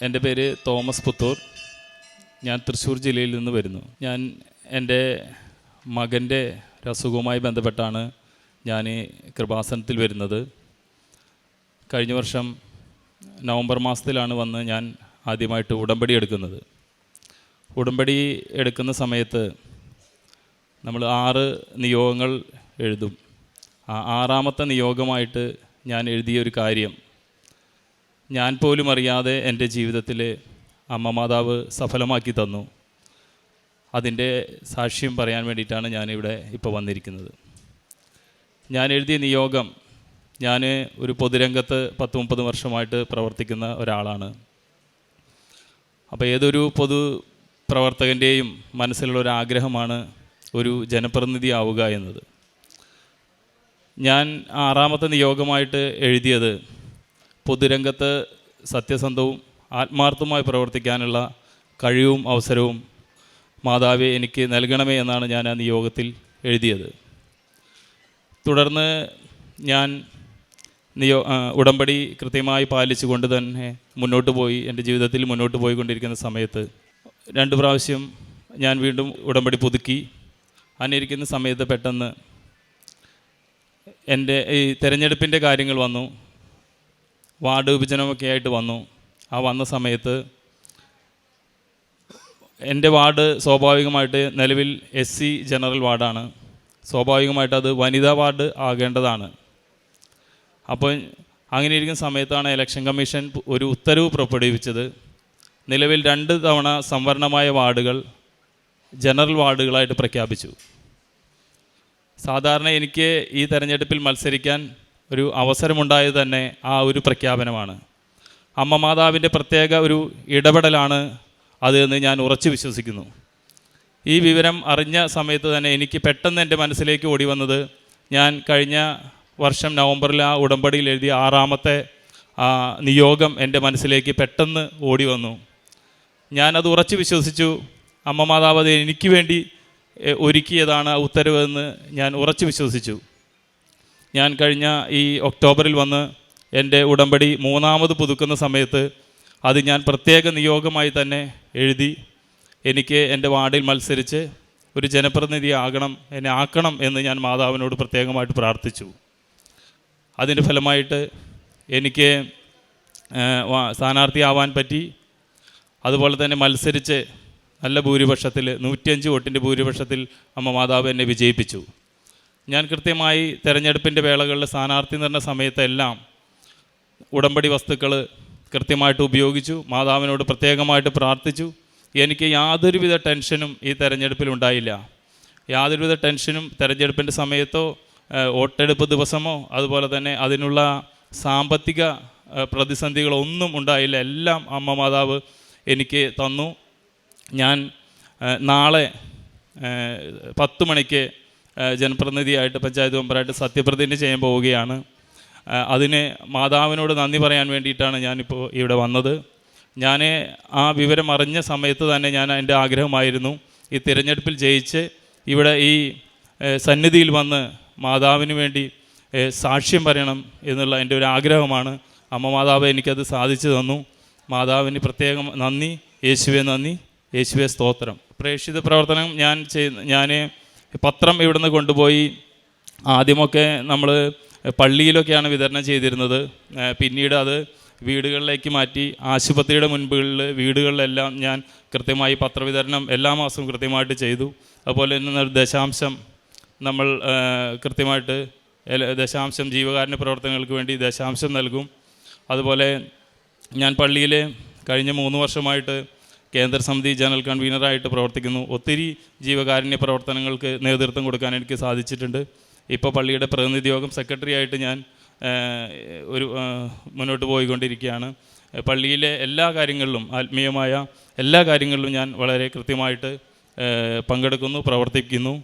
എൻ്റെ പേര് തോമസ് പുത്തൂർ. ഞാൻ തൃശ്ശൂർ ജില്ലയിൽ നിന്ന് വരുന്നു. ഞാൻ എൻ്റെ മകൻ്റെ ഒരു അസുഖവുമായി ബന്ധപ്പെട്ടാണ് ഞാൻ കൃപാസനത്തിൽ വരുന്നത്. കഴിഞ്ഞ വർഷം നവംബർ മാസത്തിലാണ് വന്ന് ഞാൻ ആദ്യമായിട്ട് ഉടമ്പടി എടുക്കുന്നത്. ഉടമ്പടി എടുക്കുന്ന സമയത്ത് നമ്മൾ 6 നിയോഗങ്ങൾ എഴുതും. ആ 6ാമത്തെ നിയോഗമായിട്ട് ഞാൻ എഴുതിയ ഒരു കാര്യം ഞാൻ പോലും അറിയാതെ എൻ്റെ ജീവിതത്തിൽ അമ്മ മാതാവ് സഫലമാക്കി തന്നു. അതിൻ്റെ സാക്ഷ്യം പറയാൻ വേണ്ടിയിട്ടാണ് ഞാനിവിടെ ഇപ്പോൾ വന്നിരിക്കുന്നത്. ഞാൻ എഴുതിയ നിയോഗം, ഞാൻ ഒരു പൊതുരംഗത്ത് 10-30 വർഷമായിട്ട് പ്രവർത്തിക്കുന്ന ഒരാളാണ്. അപ്പോൾ ഏതൊരു പൊതു പ്രവർത്തകൻ്റെയും മനസ്സിലുള്ള ഒരു ആഗ്രഹമാണ് ഒരു ജനപ്രതിനിധി ആവുക എന്നത്. ഞാൻ 6ാമത്തെ നിയോഗമായിട്ട് എഴുതിയത് പൊതുരംഗത്ത് സത്യസന്ധവും ആത്മാർത്ഥമായി പ്രവർത്തിക്കാനുള്ള കഴിവും അവസരവും മാതാവേ എനിക്ക് നൽകണമേ എന്നാണ് ഞാൻ ആ നിയോഗത്തിൽ എഴുതിയത്. തുടർന്ന് ഞാൻ ഉടമ്പടി കൃത്യമായി പാലിച്ചുകൊണ്ട് തന്നെ മുന്നോട്ട് പോയി. എൻ്റെ ജീവിതത്തിൽ മുന്നോട്ട് പോയിക്കൊണ്ടിരിക്കുന്ന സമയത്ത് 2 പ്രാവശ്യം ഞാൻ വീണ്ടും ഉടമ്പടി പുതുക്കി. അന്നിരിക്കുന്ന സമയത്ത് പെട്ടെന്ന് എൻ്റെ ഈ തിരഞ്ഞെടുപ്പിൻ്റെ കാര്യങ്ങൾ വന്നു. വാർഡ് വിഭജനമൊക്കെ ആയിട്ട് വന്നു. ആ വന്ന സമയത്ത് എൻ്റെ വാർഡ് സ്വാഭാവികമായിട്ട് നിലവിൽ SC ജനറൽ വാർഡാണ്. സ്വാഭാവികമായിട്ട് അത് വനിതാ വാർഡ് ആകേണ്ടതാണ്. അപ്പോൾ അങ്ങനെ ഇരിക്കുന്ന സമയത്താണ് ഇലക്ഷൻ കമ്മീഷൻ ഒരു ഉത്തരവ് പുറപ്പെടുവിച്ചത്. നിലവിൽ 2 തവണ സംവരണമായ വാർഡുകൾ ജനറൽ വാർഡുകളായിട്ട് പ്രഖ്യാപിച്ചു. സാധാരണ എനിക്ക് ഈ തെരഞ്ഞെടുപ്പിൽ മത്സരിക്കാൻ ഒരു അവസരമുണ്ടായത് തന്നെ ആ ഒരു പ്രഖ്യാപനമാണ്. അമ്മ മാതാവിൻ്റെ പ്രത്യേക ഒരു ഇടപെടലാണ് അത് എന്ന് ഞാൻ ഉറച്ചു വിശ്വസിക്കുന്നു. ഈ വിവരം അറിഞ്ഞ സമയത്ത് തന്നെ എനിക്ക് പെട്ടെന്ന് എൻ്റെ മനസ്സിലേക്ക് ഓടി വന്നത്, ഞാൻ കഴിഞ്ഞ വർഷം നവംബറിൽ ആ ഉടമ്പടിയിൽ എഴുതിയ 6ാമത്തെ നിയോഗം എൻ്റെ മനസ്സിലേക്ക് പെട്ടെന്ന് ഓടി വന്നു. ഞാനത് ഉറച്ചു വിശ്വസിച്ചു. അമ്മ മാതാവ് അത് എനിക്ക് വേണ്ടി ഒരുക്കിയതാണ് ആ ഉത്തരവ് എന്ന് ഞാൻ ഉറച്ചു വിശ്വസിച്ചു. ഞാൻ കഴിഞ്ഞ ഈ ഒക്ടോബറിൽ വന്ന് എൻ്റെ ഉടമ്പടി 3ാമത് പുതുക്കുന്ന സമയത്ത് അത് ഞാൻ പ്രത്യേക നിയോഗമായി തന്നെ എഴുതി. എനിക്ക് എൻ്റെ വാർഡിൽ മത്സരിച്ച് ഒരു ജനപ്രതിനിധി എന്നെ ആക്കണം എന്ന് ഞാൻ മാതാവിനോട് പ്രത്യേകമായിട്ട് പ്രാർത്ഥിച്ചു. അതിൻ്റെ ഫലമായിട്ട് എനിക്ക് സ്ഥാനാർത്ഥിയാവാൻ പറ്റി. അതുപോലെ തന്നെ മത്സരിച്ച് നല്ല ഭൂരിപക്ഷത്തിൽ 105 വോട്ടിൻ്റെ ഭൂരിപക്ഷത്തിൽ അമ്മ മാതാവ് എന്നെ വിജയിപ്പിച്ചു. ഞാൻ കൃത്യമായി തെരഞ്ഞെടുപ്പിൻ്റെ വേളകളിൽ സ്ഥാനാർത്ഥി നിർണ്ണയ സമയത്തെല്ലാം ഉടമ്പടി വസ്തുക്കൾ കൃത്യമായിട്ട് ഉപയോഗിച്ചു. മാതാവിനോട് പ്രത്യേകമായിട്ട് പ്രാർത്ഥിച്ചു. എനിക്ക് യാതൊരുവിധ ടെൻഷനും ഈ തെരഞ്ഞെടുപ്പിൽ ഉണ്ടായില്ല. യാതൊരുവിധ ടെൻഷനും തെരഞ്ഞെടുപ്പിൻ്റെ സമയത്തോ വോട്ടെടുപ്പ് ദിവസമോ അതുപോലെ തന്നെ അതിനുള്ള സാമ്പത്തിക പ്രതിസന്ധികളൊന്നും ഉണ്ടായില്ല. എല്ലാം അമ്മ മാതാവ് എനിക്ക് തന്നു. ഞാൻ നാളെ 10 മണിക്ക് ജനപ്രതിനിധിയായിട്ട് പഞ്ചായത്ത് മെമ്പറായിട്ട് സത്യപ്രതിജ്ഞ ചെയ്യാൻ പോവുകയാണ്. അതിന് മാതാവിനോട് നന്ദി പറയാൻ വേണ്ടിയിട്ടാണ് ഞാനിപ്പോൾ ഇവിടെ വന്നത്. ഞാൻ ആ വിവരം അറിഞ്ഞ സമയത്ത് തന്നെ എൻ്റെ ആഗ്രഹമായിരുന്നു ഈ തിരഞ്ഞെടുപ്പിൽ ജയിച്ച് ഇവിടെ ഈ സന്നിധിയിൽ വന്ന് മാതാവിന് വേണ്ടി സാക്ഷ്യം പറയണം എന്നുള്ള എൻ്റെ ഒരു ആഗ്രഹമാണ്. അമ്മ മാതാവ് എനിക്കത് സാധിച്ചു തന്നു. മാതാവിന് പ്രത്യേകം നന്ദി. യേശുവേ നന്ദി, യേശുവേ സ്തോത്രം. പ്രേക്ഷിത പ്രവർത്തനം ഞാൻ പത്രം ഇവിടുന്ന് കൊണ്ടുപോയി ആദ്യമൊക്കെ നമ്മൾ പള്ളിയിലൊക്കെയാണ് വിതരണം ചെയ്തിരുന്നത്. പിന്നീട് അത് വീടുകളിലേക്ക് മാറ്റി. ആശുപത്രിയുടെ മുൻപിൽ വീടുകളിലെല്ലാം ഞാൻ കൃത്യമായി പത്രവിതരണം എല്ലാ മാസവും കൃത്യമായിട്ട് ചെയ്തു. അതുപോലെ തന്നെ ദശാംശം നമ്മൾ കൃത്യമായിട്ട് ദശാംശം ജീവകാരുണ്യ പ്രവർത്തനങ്ങൾക്ക് വേണ്ടി ദശാംശം നൽകും. അതുപോലെ ഞാൻ പള്ളിയിൽ കഴിഞ്ഞ 3 വർഷമായിട്ട് കേന്ദ്ര സമിതി ജനറൽ കൺവീനറായിട്ട് പ്രവർത്തിക്കുന്നു. ഒത്തിരി ജീവകാരുണ്യ പ്രവർത്തനങ്ങൾക്ക് നേതൃത്വം കൊടുക്കാൻ എനിക്ക് സാധിച്ചിട്ടുണ്ട്. ഇപ്പോൾ പള്ളിയുടെ പ്രതിനിധി യോഗം സെക്രട്ടറി ആയിട്ട് ഞാൻ മുന്നോട്ട് പോയിക്കൊണ്ടിരിക്കുകയാണ്. പള്ളിയിലെ എല്ലാ കാര്യങ്ങളിലും, ആത്മീയമായ എല്ലാ കാര്യങ്ങളിലും ഞാൻ വളരെ കൃത്യമായിട്ട് പങ്കെടുക്കുന്നു, പ്രവർത്തിക്കുന്നു.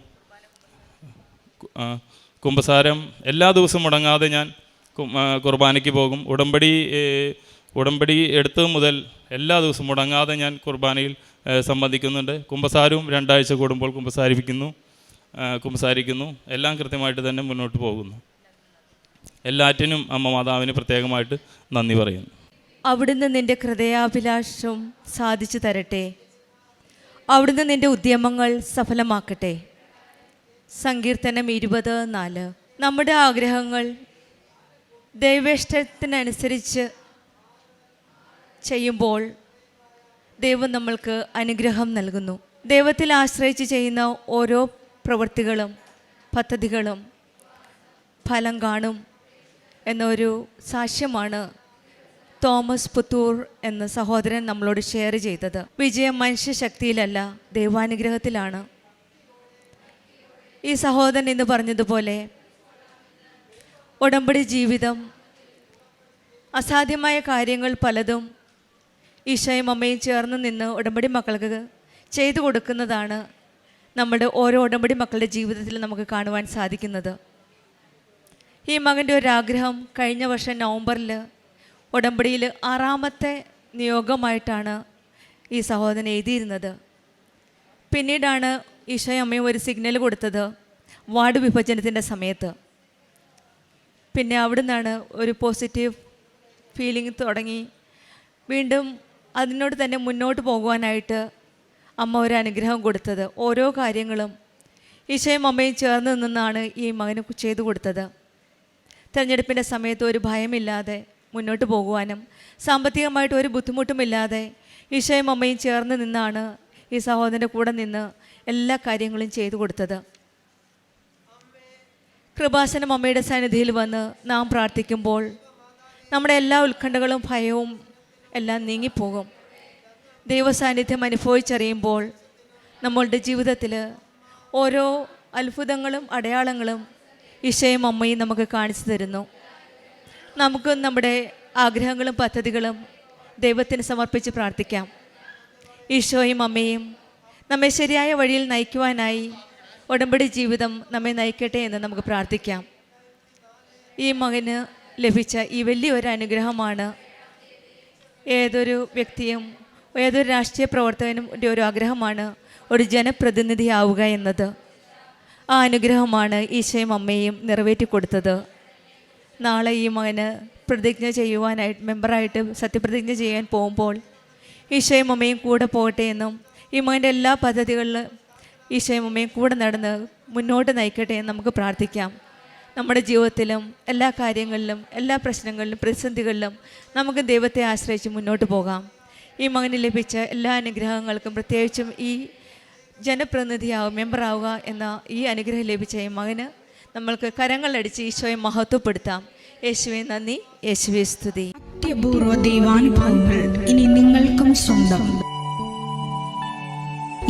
കുമ്പസാരം എല്ലാ ദിവസവും മുടങ്ങാതെ ഞാൻ കുർബാനയ്ക്ക് പോകും. ഉടമ്പടി എടുത്തത് മുതൽ എല്ലാ ദിവസവും മുടങ്ങാതെ ഞാൻ കുർബാനയിൽ സംബന്ധിക്കുന്നുണ്ട്. കുമ്പസാരവും 2 ആഴ്ച കൂടുമ്പോൾ കുമ്പസാരിക്കുന്നു. എല്ലാം കൃത്യമായിട്ട് തന്നെ മുന്നോട്ട് പോകുന്നു. എല്ലാറ്റിനും അമ്മ മാതാവിന് പ്രത്യേകമായിട്ട് നന്ദി പറയുന്നു. അവിടുന്ന് നിൻ്റെ ഹൃദയാഭിലാഷം സാധിച്ചു തരട്ടെ. അവിടുന്ന് നിൻ്റെ ഉദ്യമങ്ങൾ സഫലമാക്കട്ടെ. സങ്കീർത്തനം 20:4. നമ്മുടെ ആഗ്രഹങ്ങൾ ദൈവേഷ്ടത്തിനനുസരിച്ച് ചെയ്യുമ്പോൾ ദൈവം നമ്മൾക്ക് അനുഗ്രഹം നൽകുന്നു. ദൈവത്തിൽ ആശ്രയിച്ച് ചെയ്യുന്ന ഓരോ പ്രവൃത്തികളും പദ്ധതികളും ഫലം കാണും എന്നൊരു സാക്ഷ്യമാണ് തോമസ് പുത്തൂർ എന്ന സഹോദരൻ നമ്മളോട് ഷെയർ ചെയ്തത്. വിജയം മനുഷ്യശക്തിയിലല്ല, ദൈവാനുഗ്രഹത്തിലാണ്. ഈ സഹോദരൻ ഇന്ന് പറഞ്ഞതുപോലെ ഉടമ്പടി ജീവിതം, അസാധ്യമായ കാര്യങ്ങൾ പലതും ഈശോയും അമ്മയും ചേർന്ന് നിന്ന് ഉടമ്പടി മക്കൾക്ക് ചെയ്തു കൊടുക്കുന്നതാണ് നമ്മുടെ ഓരോ ഉടമ്പടി മക്കളുടെ ജീവിതത്തിൽ നമുക്ക് കാണുവാൻ സാധിക്കുന്നത്. ഈ മകൻ്റെ ഒരാഗ്രഹം കഴിഞ്ഞ വർഷം നവംബറിൽ ഉടമ്പടിയിൽ 6ാമത്തെ നിയോഗമായിട്ടാണ് ഈ സഹോദരൻ എഴുതിയിരുന്നത്. പിന്നീടാണ് ഈശോയും അമ്മയും ഒരു സിഗ്നൽ കൊടുത്തത് വാർഡ് വിഭജനത്തിൻ്റെ സമയത്ത്. പിന്നെ അവിടെ നിന്നാണ് ഒരു പോസിറ്റീവ് ഫീലിംഗ് തുടങ്ങി. വീണ്ടും അതിനോട് തന്നെ മുന്നോട്ട് പോകുവാനായിട്ട് അമ്മ ഒരു അനുഗ്രഹം കൊടുത്തത്. ഓരോ കാര്യങ്ങളും ഈശോയും അമ്മയും ചേർന്ന് നിന്നാണ് ഈ മകന് ചെയ്തു കൊടുത്തത്. തിരഞ്ഞെടുപ്പിൻ്റെ സമയത്ത് ഒരു ഭയമില്ലാതെ മുന്നോട്ട് പോകുവാനും സാമ്പത്തികമായിട്ട് ഒരു ബുദ്ധിമുട്ടുമില്ലാതെ ഈശോയും അമ്മയും ചേർന്ന് നിന്നാണ് ഈ സഹോദരൻ്റെ കൂടെ നിന്ന് എല്ലാ കാര്യങ്ങളും ചെയ്തു കൊടുത്തത്. കൃപാസനം അമ്മയുടെ സന്നിധിയിൽ വന്ന് നാം പ്രാർത്ഥിക്കുമ്പോൾ നമ്മുടെ എല്ലാ ഉത്കണ്ഠകളും ഭയവും എല്ലാം നീങ്ങിപ്പോകും. ദൈവസാന്നിധ്യം അനുഭവിച്ചറിയുമ്പോൾ നമ്മളുടെ ജീവിതത്തിൽ ഓരോ അത്ഭുതങ്ങളും അടയാളങ്ങളും ഈശോയും അമ്മയും നമുക്ക് കാണിച്ചു തരുന്നു. നമുക്ക് നമ്മുടെ ആഗ്രഹങ്ങളും പദ്ധതികളും ദൈവത്തിന് സമർപ്പിച്ച് പ്രാർത്ഥിക്കാം. ഈശോയും അമ്മയും നമ്മെ ശരിയായ വഴിയിൽ നയിക്കുവാനായി ഉടമ്പടി ജീവിതം നമ്മെ നയിക്കട്ടെ എന്ന് നമുക്ക് പ്രാർത്ഥിക്കാം. ഈ മകന് ലഭിച്ച ഈ വലിയൊരു അനുഗ്രഹമാണ് ഏതൊരു വ്യക്തിയും ഏതൊരു രാഷ്ട്രീയ പ്രവർത്തകനും ഒരു ആഗ്രഹമാണ് ഒരു ജനപ്രതിനിധിയാവുക എന്നത്. ആ അനുഗ്രഹമാണ് ഈശോയും അമ്മയും നിറവേറ്റി കൊടുത്തത്. നാളെ ഈ മകന് പ്രതിജ്ഞ ചെയ്യുവാനായിട്ട് മെമ്പറായിട്ട് സത്യപ്രതിജ്ഞ ചെയ്യാൻ പോകുമ്പോൾ ഈശോയും അമ്മയും കൂടെ പോകട്ടെ എന്നും ഈ മകൻ്റെ എല്ലാ പദ്ധതികളിലും ഈശോയും അമ്മയും കൂടെ നടന്ന് മുന്നോട്ട് നയിക്കട്ടെ എന്ന് നമുക്ക് പ്രാർത്ഥിക്കാം. നമ്മുടെ ജീവിതത്തിലും എല്ലാ കാര്യങ്ങളിലും എല്ലാ പ്രശ്നങ്ങളിലും പ്രതിസന്ധികളിലും നമുക്ക് ദൈവത്തെ ആശ്രയിച്ച് മുന്നോട്ട് പോകാം. ഈ മകന് ലഭിച്ച എല്ലാ അനുഗ്രഹങ്ങൾക്കും പ്രത്യേകിച്ചും ഈ ജനപ്രതിനിധിയാവുക മെമ്പറാവുക എന്ന ഈ അനുഗ്രഹം ലഭിച്ച ഈ മകന് നമ്മൾക്ക് കരങ്ങളടിച്ച് ഈശോയെ മഹത്വപ്പെടുത്താം. യേശുവേ നന്ദി, യേശുവേ സ്തുതി. അത്യപൂർവ ദൈവാനുഭവങ്ങൾ ഇനി നിങ്ങൾക്കും സ്വന്തം.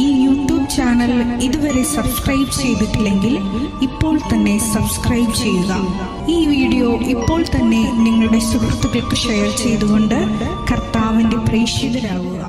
ഈ യൂട്യൂബ് ചാനൽ ഇതുവരെ സബ്സ്ക്രൈബ് ചെയ്തിട്ടില്ലെങ്കിൽ ഇപ്പോൾ തന്നെ സബ്സ്ക്രൈബ് ചെയ്യുക. ഈ വീഡിയോ ഇപ്പോൾ തന്നെ നിങ്ങളുടെ സുഹൃത്തുക്കൾക്ക് ഷെയർ ചെയ്തുകൊണ്ട് കർത്താവിൻ്റെ പ്രേക്ഷിതരാകുക.